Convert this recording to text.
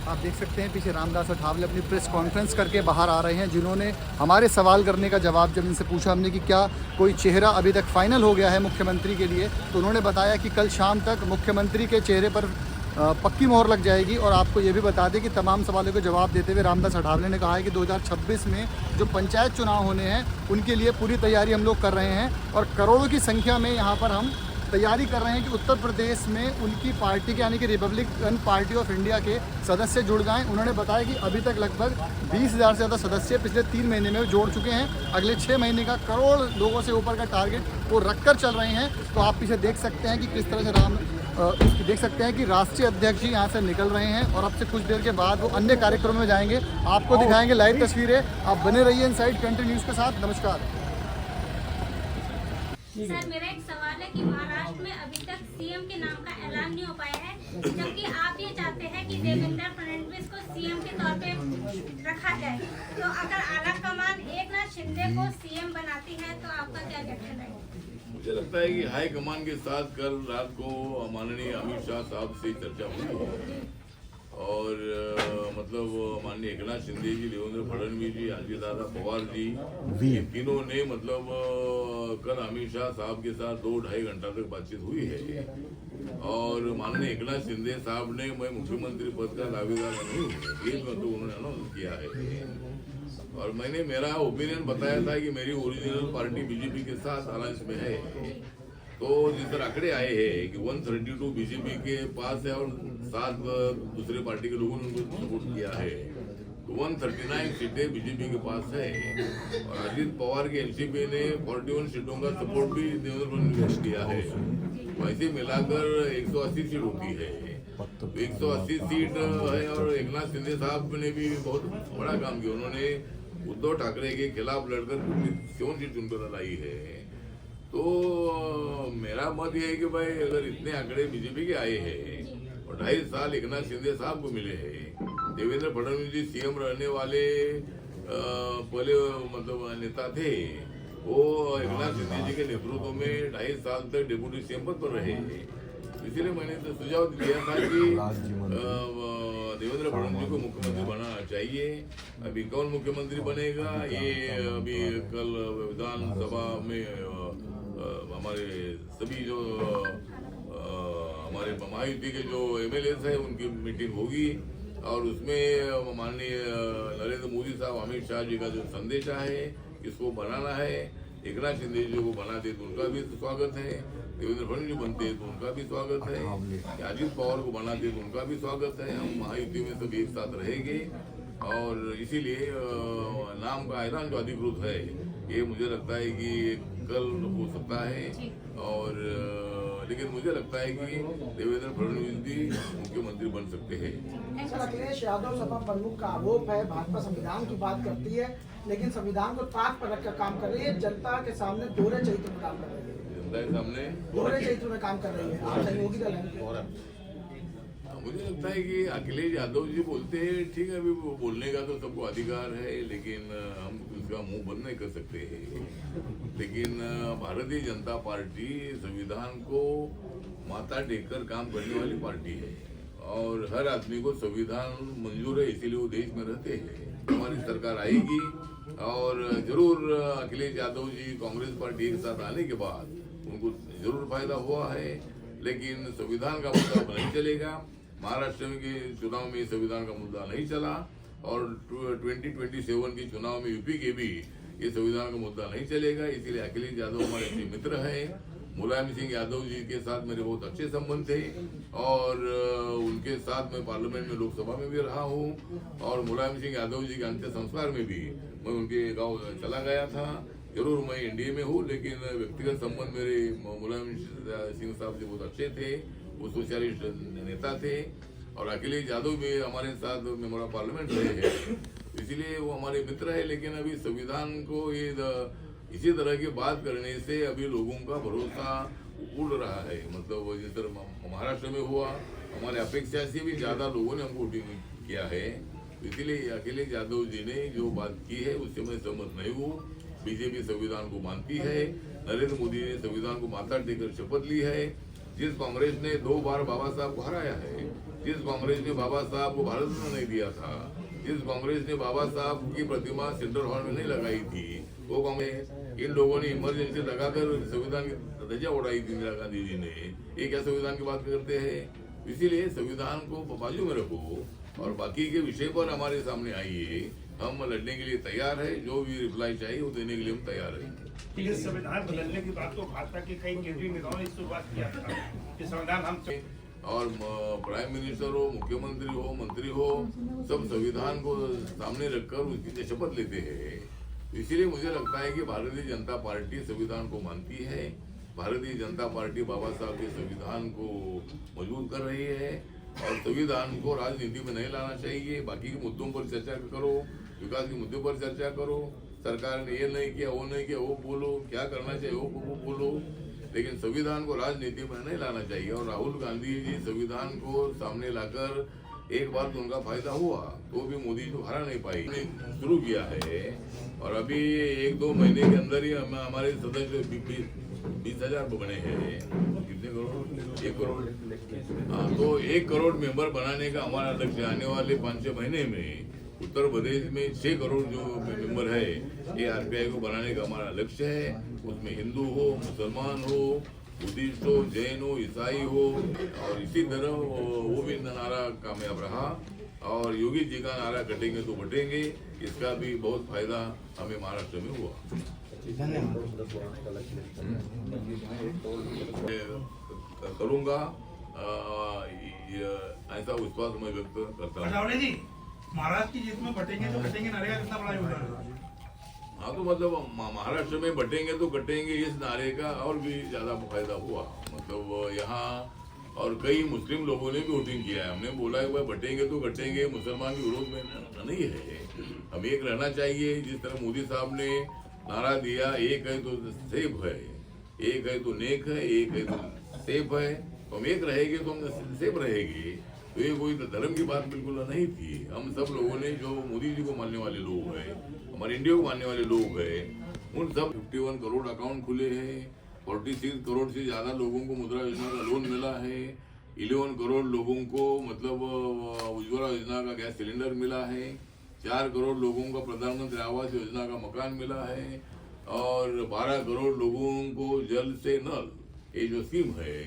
आप देख सकते हैं पीछे रामदास अठावले अपनी प्रेस कॉन्फ्रेंस करके बाहर आ रहे हैं, जिन्होंने हमारे सवाल करने का जवाब जब इनसे पूछा हमने कि क्या कोई चेहरा अभी तक फाइनल हो गया है मुख्यमंत्री के लिए, तो उन्होंने बताया कि कल शाम तक मुख्यमंत्री के चेहरे पर पक्की मोहर लग जाएगी। और आपको ये भी बता दें कि तमाम सवालों को जवाब देते हुए रामदास अठावले ने कहा है कि 2026 में जो पंचायत चुनाव होने हैं उनके लिए पूरी तैयारी हम लोग कर रहे हैं और करोड़ों की संख्या में यहाँ पर हम तैयारी कर रहे हैं कि उत्तर प्रदेश में उनकी पार्टी के यानी कि रिपब्लिकन पार्टी ऑफ इंडिया के सदस्य जुड़ जाएं। उन्होंने बताया कि अभी तक लगभग 20,000 से ज़्यादा सदस्य पिछले 3 महीने में जोड़ चुके हैं। अगले 6 महीने का करोड़ लोगों से ऊपर का टारगेट वो रखकर चल रहे हैं। तो आप पीछे देख सकते हैं कि किस तरह से देख सकते हैं कि राष्ट्रीय अध्यक्ष जी यहाँ से निकल रहे हैं और अब से कुछ देर के बाद वो अन्य कार्यक्रमों में जाएंगे। आपको दिखाएंगे लाइव तस्वीरें, आप बने रहिए इनसाइड कंट्री न्यूज़ के साथ। नमस्कार सर, मेरा एक सवाल है कि महाराष्ट्र में अभी तक सीएम के नाम का ऐलान नहीं हो पाया है, जबकि आप ये चाहते हैं कि देवेंद्र फडणवीस को सीएम के तौर पे रखा जाए। तो अगर आला कमान एकनाथ शिंदे को सीएम बनाती है तो आपका क्या रिएक्शन है? मुझे लगता है कि हाई कमान के साथ कल रात को माननीय अमित शाह साहब से चर्चा हुई और मतलब माननीय एकनाथ शिंदे जी, देवेंद्र फडणवीस जी, अजितदादा पवार जी, ये तीनों ने मतलब कल अमित शाह साहब के साथ 2-2.5 घंटा तक बातचीत हुई है और माननीय एकनाथ शिंदे साहब ने मैं मुख्यमंत्री पद का दावेदार नहीं हूँ ये मतलब उन्होंने अनाउंस किया है। और मैंने मेरा ओपिनियन बताया था कि मेरी ओरिजिनल पार्टी बीजेपी के साथ अलायंस में है। तो जिस तरह आंकड़े आए हैं कि 132 बीजेपी के पास है और 7 दूसरे पार्टी के लोगों ने उनको सपोर्ट किया है, तो 139 सीटें बीजेपी के पास है और अजित पवार की एनसीपी ने 41 सीटों का सपोर्ट भी देवेंद्र फडणवीस ने किया है। वैसे मिलाकर 180 सीट होती है। तो 180 सीट है और एकनाथ शिंदे साहब ने भी बहुत बड़ा काम किया। उन्होंने उद्धव ठाकरे के खिलाफ लड़कर 57 सीट चुनकर लाई है। तो मेरा मत यह है कि भाई अगर इतने आंकड़े बीजेपी के आए हैं और 2.5 साल एकनाथ शिंदे साहब को मिले हैं, देवेंद्र फडणवीस जी सीएम रहने वाले पहले मतलब नेता थे, वो एकनाथ शिंदे जी के नेतृत्व में 2.5 साल तक डिप्टी सीएम पद पर रहे। इसीलिए मैंने तो सुझाव दिया था कि देवेंद्र फडणवीस को मुख्यमंत्री बनाना चाहिए। अभी कौन मुख्यमंत्री बनेगा ये अभी कल विधानसभा में हमारे सभी जो हमारे महायुति के जो एमएलए हैं उनकी मीटिंग होगी और उसमें माननीय नरेंद्र मोदी साहब, अमित शाह जी का जो संदेश है इसको बनाना है। एकनाथ शिंदे जी को बनाते तो उनका भी स्वागत है, देवेंद्र फडणवीस बनते तो उनका भी स्वागत है, अजित पवार को बनाते तो उनका भी स्वागत है। हम महायुति में सब एक साथ रहेंगे और इसीलिए नाम का ऐलान जो अधिकृत है ये मुझे लगता है कि कल हो सकता है और लेकिन मुझे लगता है कि देवेंद्र फडणवीस भी मुख्यमंत्री बन सकते हैं। सर, अखिलेश यादव सपा प्रमुख का आरोप है भाजपा संविधान की बात करती है लेकिन संविधान को ताक पर रखकर काम कर रही है, जनता के सामने दोहरे चरित्र में काम कर रही है, जनता के सामने दोहरे चरित्र में काम कर रही है। आप सहयोगी दल हैं। मुझे लगता है कि अखिलेश यादव जी बोलते हैं ठीक है, अभी बोलने का तो सबको अधिकार है लेकिन हम उसका मुंह बंद नहीं कर सकते हैं। लेकिन भारतीय जनता पार्टी संविधान को माथा टेककर काम करने वाली पार्टी है और हर आदमी को संविधान मंजूर है, इसीलिए वो देश में रहते हैं। हमारी सरकार आएगी और जरूर अखिलेश यादव जी कांग्रेस पार्टी एक साथ आने के बाद उनको जरूर फायदा हुआ है, लेकिन संविधान का मुद्दा नहीं चलेगा। महाराष्ट्र के चुनाव में संविधान का मुद्दा नहीं चला और 2027 के चुनाव में यूपी के भी ये संविधान का मुद्दा नहीं चलेगा। इसीलिए अखिलेश यादव हमारे अच्छे मित्र हैं। मुलायम सिंह यादव जी के साथ मेरे बहुत अच्छे संबंध थे और उनके साथ मैं पार्लियामेंट में, लोकसभा में भी रहा हूँ और मुलायम सिंह यादव जी के अंतिम संस्कार में भी मैं उनके गाँव चला गया था। जरूर मैं एनडीए में हूँ लेकिन व्यक्तिगत संबंध मेरे मुलायम सिंह साहब से बहुत अच्छे थे, वो सोशलिस्ट नेता थे और अखिलेश यादव भी हमारे साथ मेमोरा पार्लियामेंट रहे हैं, इसीलिए वो हमारे मित्र है। लेकिन अभी संविधान को ये इसी तरह की बात करने से अभी लोगों का भरोसा उड़ रहा है। मतलब जिस तरह महाराष्ट्र में हुआ, हमारे अपेक्षा से भी ज्यादा लोगों ने हमको वोटिंग किया है, इसलिए अखिलेश यादव जी ने जो बात की है उससे मैं सहमत नहीं हूँ। बीजेपी संविधान को मानती है, नरेंद्र मोदी ने संविधान को माथा टेकर शपथ ली है। जिस कांग्रेस ने 2 बार बाबा साहब को हराया है जिस कांग्रेस ने बाबा साहब को भारत रत्न नहीं दिया था, जिस कांग्रेस ने बाबा साहब की प्रतिमा सेंट्रल हॉल में नहीं लगाई थी, वो कांग्रेस इन लोगों ने इमरजेंसी लगाकर संविधान की ध्वजा उड़ाई थी इंदिरा गांधी जी ने। ये क्या संविधान की बात करते हैं? इसीलिए संविधान को बाजू में रखो और बाकी के विषय पर हमारे सामने आइए। हम लड़ने के लिए तैयार है, जो भी रिप्लाई चाहिए वो देने के लिए हम तैयार हैं। ये संविधान बदलने की बात तो भाजपा के कई केंद्रीय नेताओं ने शुरुआत किया था कि संविधान हम और प्राइम मिनिस्टर हो, मुख्यमंत्री हो, मंत्री हो, सब संविधान को सामने रखकर उसकी शपथ लेते हैं। इसीलिए मुझे लगता है कि भारतीय जनता पार्टी संविधान को मानती है। भारतीय जनता पार्टी बाबा साहब के संविधान को मजबूत कर रही है और संविधान को राजनीति में नहीं लाना चाहिए। बाकी के मुद्दों पर चर्चा करो, विकास के मुद्दों पर चर्चा करो। सरकार ने ये नहीं किया, वो नहीं किया, वो बोलो, क्या करना चाहिए वो बोलो, लेकिन संविधान को राजनीति में नहीं लाना चाहिए। और राहुल गांधी जी संविधान को सामने लाकर एक बार तो उनका फायदा हुआ, तो भी मोदी जो हरा नहीं पाई, शुरू किया है। और अभी 1-2 महीने के अंदर ही हमारे सदस्य 20,000 बने हैं। कितने करोड़? 1 करोड़। हाँ, तो 1 करोड़ मेंबर बनाने का हमारा लक्ष्य आने वाले 5-6 महीने में। उत्तर प्रदेश में 6 करोड़ जो मेंबर है, ये आरपीआई को बनाने का हमारा लक्ष्य है। उसमें हिंदू हो, मुसलमान हो, बुद्धिस्ट हो, जैन हो, ईसाई हो, और इसी तरह वो भी नारा कामयाब रहा। और योगी जी का नारा कटेंगे तो बटेंगे, इसका भी बहुत फायदा हमें महाराष्ट्र में हुआ। करूँगा, ऐसा विश्वास मैं व्यक्त करता हूँ। जी महाराष्ट्र की जीत में बटेंगे तो कटेंगे नारे का कितना बड़ा योगदान है? हाँ, तो मतलब महाराष्ट्र में बटेंगे तो कटेंगे, इस नारे का और भी ज्यादा फायदा हुआ। मतलब यहाँ और कई मुस्लिम लोगों ने भी वोटिंग किया है। हमने बोला है भाई बटेंगे तो कटेंगे, मुसलमान के विरोध में नहीं है। हम एक रहना चाहिए, जिस तरह मोदी साहब ने नारा दिया, एक है तो सेफ है, एक है तो नेक है, एक है तो सेफ है। तो हम एक रहेंगे तो हम सेफ रहेंगे। तो ये कोई धर्म की बात बिल्कुल नहीं थी। हम सब लोगों ने, जो मोदी जी को मानने वाले लोग हैं, हमारे इंडिया को मानने वाले लोग हैं, उन सब 51 करोड़ अकाउंट खुले हैं। 46 करोड़ से ज्यादा लोगों को मुद्रा योजना का लोन मिला है। 11 करोड़ लोगों को मतलब उज्ज्वला योजना का गैस सिलेंडर मिला है। 4 करोड़ लोगों का प्रधानमंत्री आवास योजना का मकान मिला है। और 12 करोड़ लोगों को जल से नल, ये जो स्कीम है